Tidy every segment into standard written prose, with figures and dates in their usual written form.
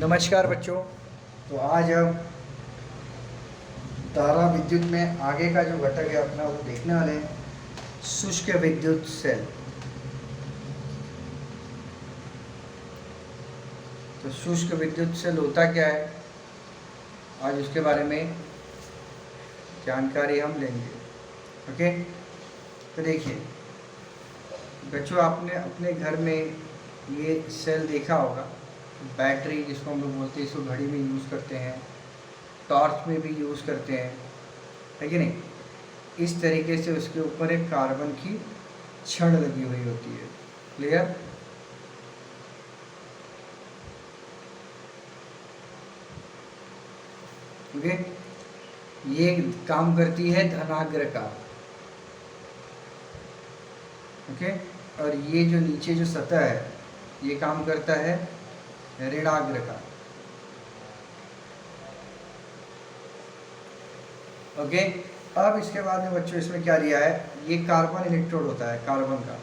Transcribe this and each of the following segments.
नमस्कार बच्चों। तो आज हम धारा विद्युत में आगे का जो घटक है अपना वो देखने वाले हैं, शुष्क विद्युत सेल। तो शुष्क विद्युत सेल होता क्या है, आज उसके बारे में जानकारी हम लेंगे। ओके, तो देखिए बच्चों, आपने अपने घर में ये सेल देखा होगा। बैटरी जिसको हम लोग बोलते हैं, इसको घड़ी में यूज़ करते हैं, टॉर्च में भी यूज़ करते हैं, है कि नहीं। इस तरीके से उसके ऊपर एक कार्बन की छड़ लगी हुई होती है। क्लियर? ओके, ये काम करती है धनाग्र का। ओके, और ये जो नीचे जो सतह है ये काम करता है ऋणाग्र का। ओके, अब इसके बाद में बच्चों इसमें क्या दिया है, ये कार्बन इलेक्ट्रोड होता है कार्बन का।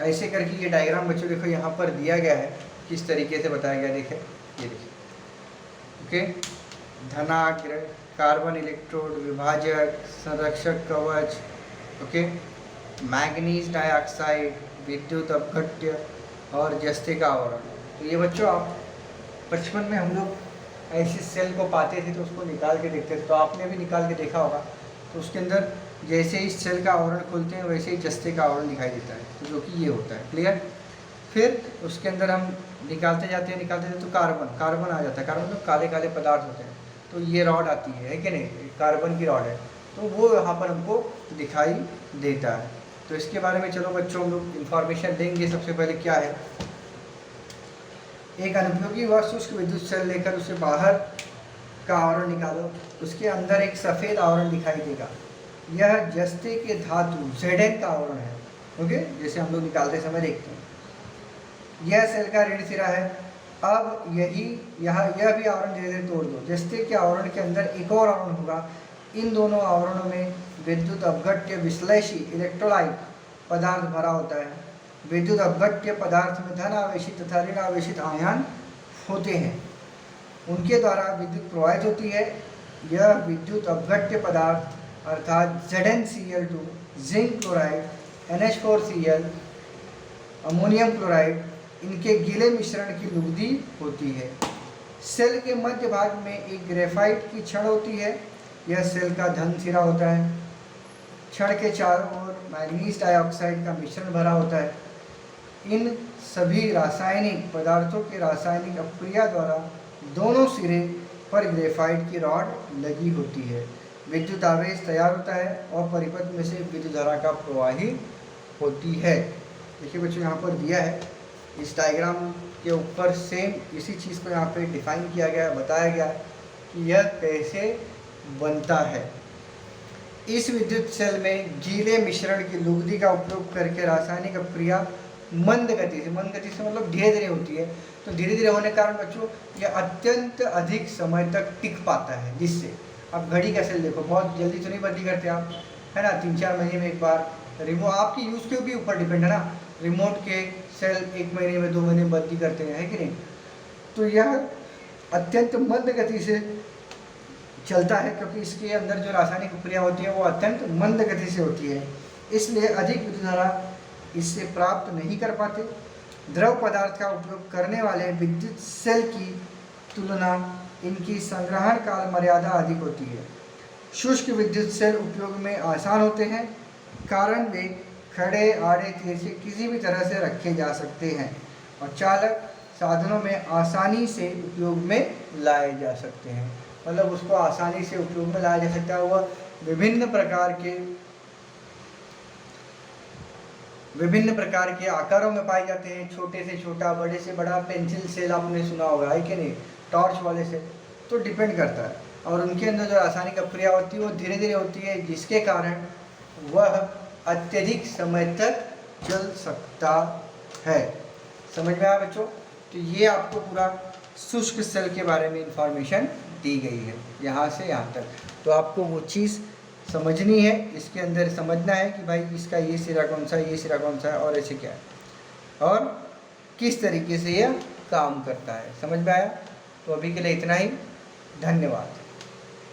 ऐसे करके ये डायग्राम बच्चों देखो यहाँ पर दिया गया है, किस तरीके से बताया गया देखें, ये देखिए। ओके, धनाग्र, कार्बन इलेक्ट्रोड, विभाजक, संरक्षक कवच, ओके, मैग्नीज डाइऑक्साइड, विद्युत अपघट्य और जस्ते का आवरण। तो ये बच्चों आप बचपन में हम लोग ऐसे सेल को पाते थे तो उसको निकाल के देखते थे, तो आपने भी निकाल के देखा होगा। तो उसके अंदर जैसे ही सेल का आवरण खोलते हैं वैसे ही जस्ते का आवरण दिखाई देता है, तो जो कि ये होता है। क्लियर? फिर उसके अंदर हम निकालते जाते हैं तो कार्बन आ जाता है। कार्बन तो काले काले पदार्थ होते हैं। तो ये रॉड आती है कि नहीं, कार्बन की रॉड है, तो वो यहाँ पर हमको दिखाई देता है। तो इसके बारे में चलो बच्चों हम लोग इंफॉर्मेशन देंगे। सबसे पहले क्या है, एक अनुपयोगी व शुष्क विद्युत सेल लेकर उसे बाहर का आवरण निकालो। उसके अंदर एक सफ़ेद आवरण दिखाई देगा। यह जस्ते के धातु Zn का आवरण है। ओके, जैसे हम लोग निकालते समय देखते हैं। यह सेल का ऋण सिरा है। अब यह भी आवरण धीरे धीरे तोड़ दो। जस्ते के आवरण के अंदर एक और आवरण होगा। इन दोनों आवरणों में विद्युत अपघट्य विश्लेषी इलेक्ट्रोलाइट पदार्थ भरा होता है। विद्युत अपघट्य पदार्थ में धन आवेशित तथा ऋण आवेशित आयन होते हैं, उनके द्वारा विद्युत प्रवाहित होती है। यह विद्युत अपघट्य पदार्थ अर्थात ZnCl2, zinc chloride, NH4Cl, ammonium chloride, इनके गीले मिश्रण की लुगदी होती है। सेल के मध्य भाग में एक ग्रेफाइट की छड़ होती है। यह सेल का धन सिरा होता है। छड़ के चारों ओर मैग्नीज डाइऑक्साइड का मिश्रण भरा होता है। इन सभी रासायनिक पदार्थों के रासायनिक अपक्रिया द्वारा दोनों सिरे पर ग्रेफाइट की रॉड लगी होती है। विद्युत आवेश तैयार होता है और परिपथ में से विद्युत धारा का प्रवाही होती है। देखिए बच्चों, यहाँ पर दिया है इस डायग्राम के ऊपर सेम इसी चीज़ को यहाँ पे डिफाइन किया गया है, बताया गया है कि यह कैसे बनता है। इस विद्युत सेल में गीले मिश्रण की लुगदी का उपयोग करके रासायनिक अपक्रिया मंद गति से मतलब धीरे धीरे होती है। तो धीरे धीरे होने के कारण बच्चों यह अत्यंत अधिक समय तक टिक पाता है। जिससे अब घड़ी का सेल देखो, बहुत जल्दी तो नहीं बदली करते आप, है ना, 3-4 महीने में एक बार। रिमोट आपकी यूज़ के भी ऊपर डिपेंड है ना, रिमोट के सेल 1 महीने में 2 महीने में बदली करते हैं, है कि नहीं। तो यह अत्यंत मंद गति से चलता है क्योंकि इसके अंदर जो रासायनिक प्रक्रिया होती है वो अत्यंत मंद गति से होती है, इसलिए अधिक विद्युत धारा इससे प्राप्त नहीं कर पाते। द्रव पदार्थ का उपयोग करने वाले विद्युत सेल की तुलना इनकी संग्रहण काल मर्यादा अधिक होती है। शुष्क विद्युत सेल उपयोग में आसान होते हैं, कारण वे खड़े आड़े तिरछे किसी भी तरह से रखे जा सकते हैं और चालक साधनों में आसानी से उपयोग में लाए जा सकते हैं। मतलब उसको आसानी से उपयोग में लाया जा सकता है। वह विभिन्न प्रकार के आकारों में पाए जाते हैं, छोटे से छोटा, बड़े से बड़ा। पेंसिल सेल आपने सुना होगा, है कि नहीं, टॉर्च वाले से। तो डिपेंड करता है, और उनके अंदर जो रासायनिक अपक्रिया होती है वो धीरे धीरे होती है, जिसके कारण वह अत्यधिक समय तक चल सकता है। समझ में आया बच्चों? तो ये आपको पूरा शुष्क सेल के बारे में इंफॉर्मेशन दी गई है यहाँ से यहाँ तक। तो आपको वो चीज़ समझनी है, इसके अंदर समझना है कि भाई इसका ये सिरा कौन सा है, ये सिरा कौन सा है और ऐसे क्या है और किस तरीके से यह काम करता है। समझ में आया? तो अभी के लिए इतना ही, धन्यवाद।